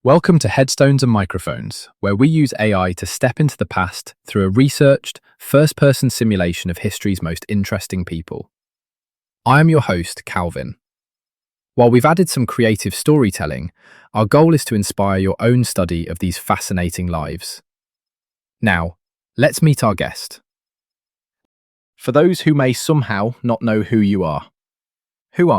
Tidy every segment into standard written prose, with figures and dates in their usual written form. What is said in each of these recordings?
Welcome to Headstones and Microphones, where we use AI to step into the past through a researched, first-person simulation of history's most interesting people. I am your host, Calvin. While we've added some creative storytelling, our goal is to inspire your own study of these fascinating lives. Now, let's meet our guest. For those who may somehow not know who you are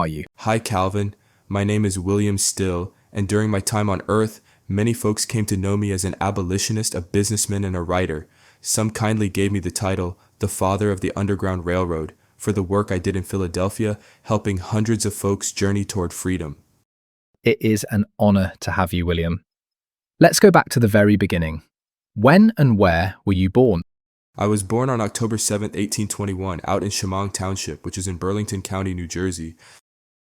you? Hi, Calvin. My name is William Still, and during my time on Earth, many folks came to know me as an abolitionist, a businessman, and a writer. Some kindly gave me the title, the Father of the Underground Railroad, for the work I did in Philadelphia, helping hundreds of folks journey toward freedom. It is an honor to have you, William. Let's go back to the very beginning. When and where were you born? I was born on October 7th, 1821, out in Chemung Township, which is in Burlington County, New Jersey.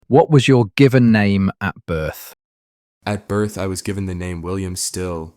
What was your given name at birth? At birth, I was given the name William Still.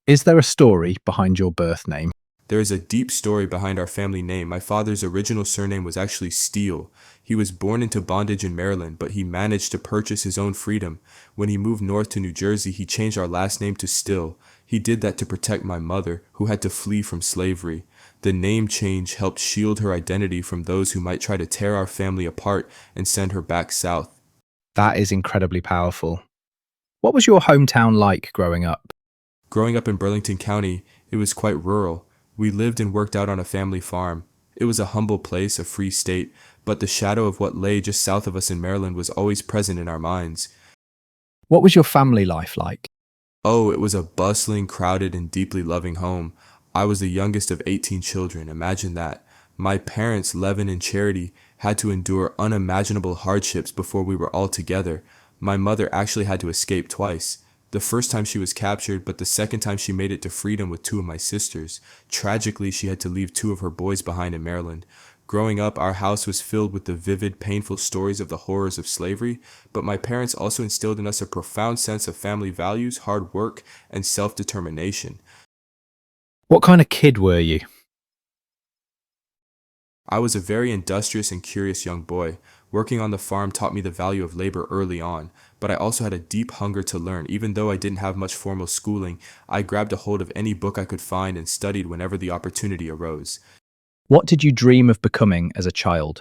Is there a story behind your birth name? There is a deep story behind our family name. My father's original surname was actually Steele. He was born into bondage in Maryland, but he managed to purchase his own freedom. When he moved north to New Jersey, he changed our last name to Still. He did that to protect my mother, who had to flee from slavery. The name change helped shield her identity from those who might try to tear our family apart and send her back south. That is incredibly powerful. What was your hometown like growing up? Growing up in Burlington County, it was quite rural. We lived and worked out on a family farm. It was a humble place, a free state, but the shadow of what lay just south of us in Maryland was always present in our minds. What was your family life like? Oh, it was a bustling, crowded, and deeply loving home. I was the youngest of 18 children, imagine that. My parents, Levin and Charity, had to endure unimaginable hardships before we were all together. My mother actually had to escape twice. The first time she was captured, but the second time she made it to freedom with two of my sisters. Tragically, she had to leave two of her boys behind in Maryland. Growing up, our house was filled with the vivid, painful stories of the horrors of slavery, but my parents also instilled in us a profound sense of family values, hard work, and self-determination. What kind of kid were you? I was a very industrious and curious young boy. Working on the farm taught me the value of labor early on, but I also had a deep hunger to learn. Even though I didn't have much formal schooling, I grabbed a hold of any book I could find and studied whenever the opportunity arose. What did you dream of becoming as a child?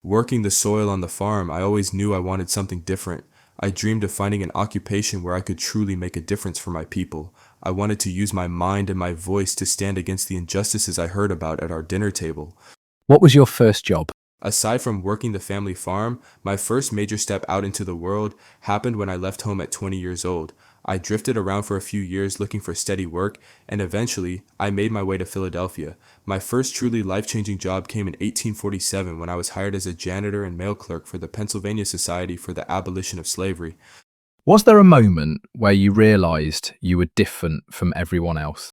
Working the soil on the farm, I always knew I wanted something different. I dreamed of finding an occupation where I could truly make a difference for my people. I wanted to use my mind and my voice to stand against the injustices I heard about at our dinner table. What was your first job? Aside from working the family farm, my first major step out into the world happened when I left home at 20 years old. I drifted around for a few years looking for steady work, and eventually, I made my way to Philadelphia. My first truly life-changing job came in 1847 when I was hired as a janitor and mail clerk for the Pennsylvania Society for the Abolition of Slavery. Was there a moment where you realized you were different from everyone else?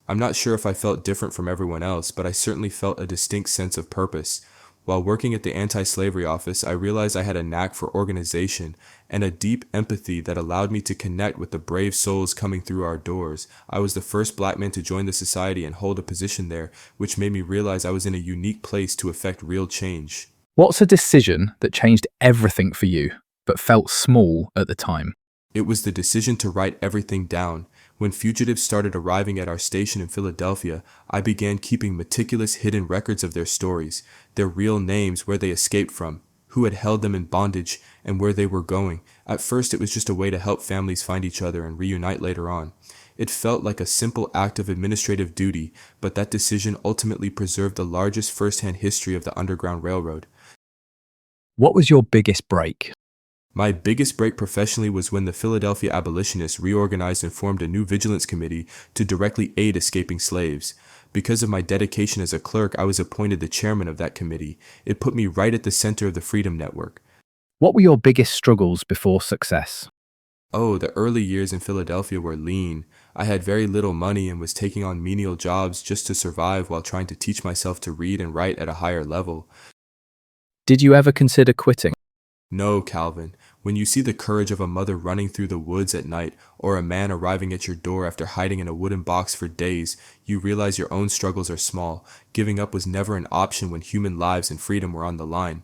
I'm not sure if I felt different from everyone else, but I certainly felt a distinct sense of purpose. While working at the anti-slavery office, I realized I had a knack for organization and a deep empathy that allowed me to connect with the brave souls coming through our doors. I was the first black man to join the society and hold a position there, which made me realize I was in a unique place to effect real change. What's a decision that changed everything for you, but felt small at the time? It was the decision to write everything down. When fugitives started arriving at our station in Philadelphia, I began keeping meticulous hidden records of their stories, their real names, where they escaped from, who had held them in bondage, and where they were going. At first, it was just a way to help families find each other and reunite later on. It felt like a simple act of administrative duty, but that decision ultimately preserved the largest first-hand history of the Underground Railroad. What was your biggest break? My biggest break professionally was when the Philadelphia abolitionists reorganized and formed a new vigilance committee to directly aid escaping slaves. Because of my dedication as a clerk, I was appointed the chairman of that committee. It put me right at the center of the Freedom Network. What were your biggest struggles before success? Oh, the early years in Philadelphia were lean. I had very little money and was taking on menial jobs just to survive while trying to teach myself to read and write at a higher level. Did you ever consider quitting? No, Calvin. When you see the courage of a mother running through the woods at night, or a man arriving at your door after hiding in a wooden box for days, you realize your own struggles are small. Giving up was never an option when human lives and freedom were on the line.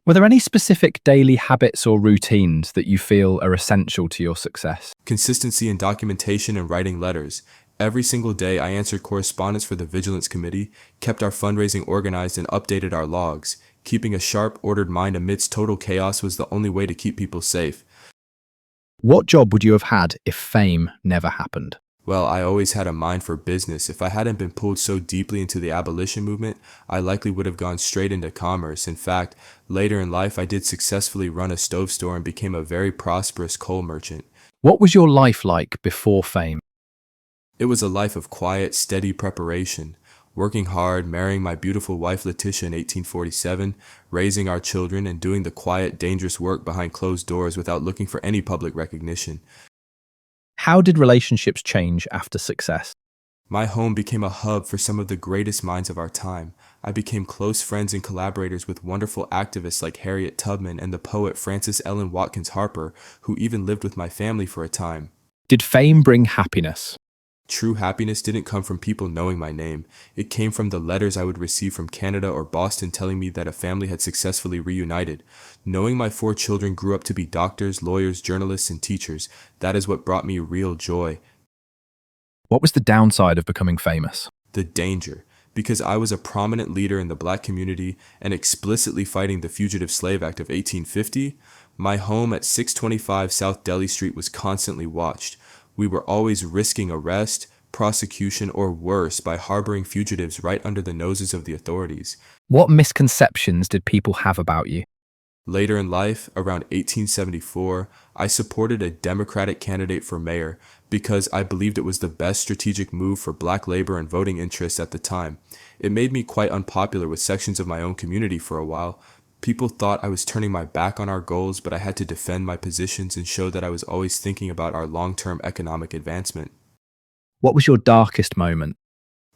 Were there any specific daily habits or routines that you feel are essential to your success? Consistency in documentation and writing letters. Every single day, I answered correspondence for the Vigilance Committee, kept our fundraising organized, and updated our logs. Keeping a sharp, ordered mind amidst total chaos was the only way to keep people safe. What job would you have had if fame never happened? Well, I always had a mind for business. If I hadn't been pulled so deeply into the abolition movement, I likely would have gone straight into commerce. In fact, later in life, I did successfully run a stove store and became a very prosperous coal merchant. What was your life like before fame? It was a life of quiet, steady preparation, working hard, marrying my beautiful wife Letitia in 1847, raising our children, and doing the quiet, dangerous work behind closed doors without looking for any public recognition. How did relationships change after success? My home became a hub for some of the greatest minds of our time. I became close friends and collaborators with wonderful activists like Harriet Tubman and the poet Frances Ellen Watkins Harper, who even lived with my family for a time. Did fame bring happiness? True happiness didn't come from people knowing my name. It came from the letters I would receive from Canada or Boston telling me that a family had successfully reunited. Knowing my 4 children grew up to be doctors, lawyers, journalists, and teachers, that is what brought me real joy. What was the downside of becoming famous? The danger. Because I was a prominent leader in the black community and explicitly fighting the Fugitive Slave Act of 1850, my home at 625 South Delhi Street was constantly watched. We were always risking arrest, prosecution, or worse by harboring fugitives right under the noses of the authorities. What misconceptions did people have about you? Later in life, around 1874, I supported a Democratic candidate for mayor because I believed it was the best strategic move for black labor and voting interests at the time. It made me quite unpopular with sections of my own community for a while. People thought I was turning my back on our goals, but I had to defend my positions and show that I was always thinking about our long-term economic advancement. What was your darkest moment?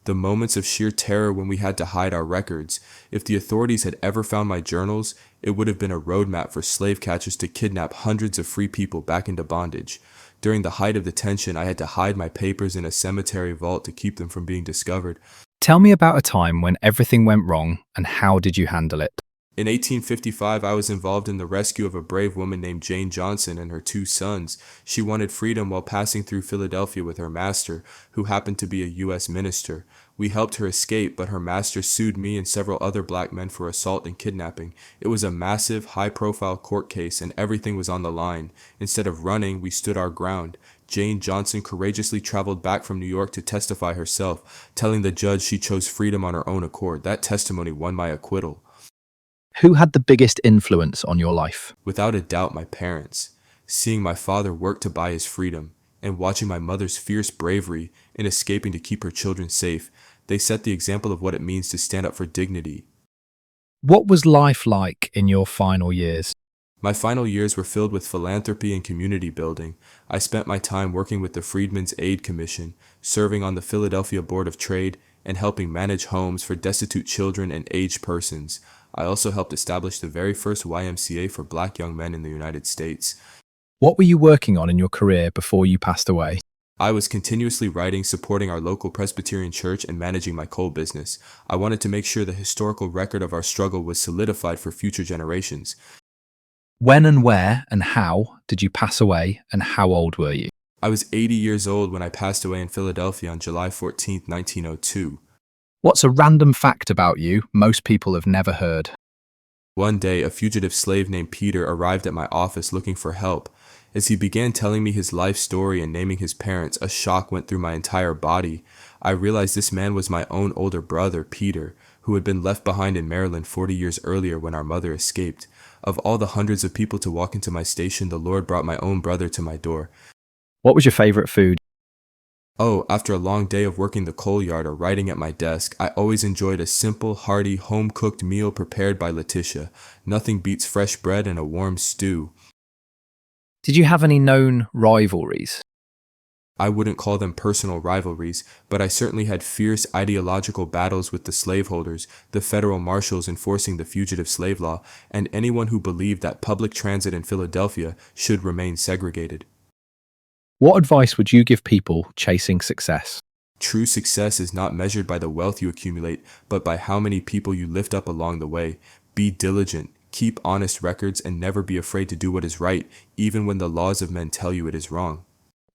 The moments of sheer terror when we had to hide our records. If the authorities had ever found my journals, it would have been a roadmap for slave catchers to kidnap hundreds of free people back into bondage. During the height of the tension, I had to hide my papers in a cemetery vault to keep them from being discovered. Tell me about a time when everything went wrong and how did you handle it? In 1855, I was involved in the rescue of a brave woman named Jane Johnson and her 2 sons. She wanted freedom while passing through Philadelphia with her master, who happened to be a U.S. minister. We helped her escape, but her master sued me and several other black men for assault and kidnapping. It was a massive, high-profile court case, and everything was on the line. Instead of running, we stood our ground. Jane Johnson courageously traveled back from New York to testify herself, telling the judge she chose freedom on her own accord. That testimony won my acquittal. Who had the biggest influence on your life? Without a doubt, my parents. Seeing my father work to buy his freedom and watching my mother's fierce bravery in escaping to keep her children safe, they set the example of what it means to stand up for dignity. What was life like in your final years? My final years were filled with philanthropy and community building. I spent my time working with the Freedmen's Aid Commission, serving on the Philadelphia Board of Trade, and helping manage homes for destitute children and aged persons. I also helped establish the very first YMCA for black young men in the United States. What were you working on in your career before you passed away? I was continuously writing, supporting our local Presbyterian church, and managing my coal business. I wanted to make sure the historical record of our struggle was solidified for future generations. When and where and how did you pass away and how old were you? I was 80 years old when I passed away in Philadelphia on July 14, 1902. What's a random fact about you most people have never heard? One day, a fugitive slave named Peter arrived at my office looking for help. As he began telling me his life story and naming his parents, a shock went through my entire body. I realized this man was my own older brother, Peter, who had been left behind in Maryland 40 years earlier when our mother escaped. Of all the hundreds of people to walk into my station, the Lord brought my own brother to my door. What was your favorite food? Oh, after a long day of working the coal yard or writing at my desk, I always enjoyed a simple, hearty, home-cooked meal prepared by Letitia. Nothing beats fresh bread and a warm stew. Did you have any known rivalries? I wouldn't call them personal rivalries, but I certainly had fierce ideological battles with the slaveholders, the federal marshals enforcing the fugitive slave law, and anyone who believed that public transit in Philadelphia should remain segregated. What advice would you give people chasing success? True success is not measured by the wealth you accumulate, but by how many people you lift up along the way. Be diligent, keep honest records, and never be afraid to do what is right, even when the laws of men tell you it is wrong.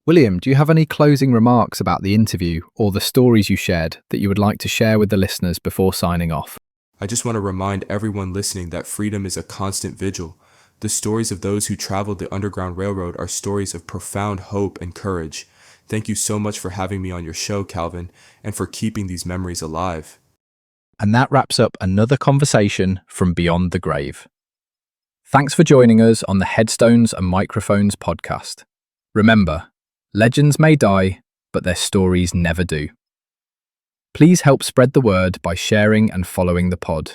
William, do you have any closing remarks about the interview or the stories you shared that you would like to share with the listeners before signing off? I just want to remind everyone listening that freedom is a constant vigil. The stories of those who traveled the Underground Railroad are stories of profound hope and courage. Thank you so much for having me on your show, Calvin, and for keeping these memories alive. And that wraps up another conversation from Beyond the Grave. Thanks for joining us on the Headstones and Microphones podcast. Remember, legends may die, but their stories never do. Please help spread the word by sharing and following the pod.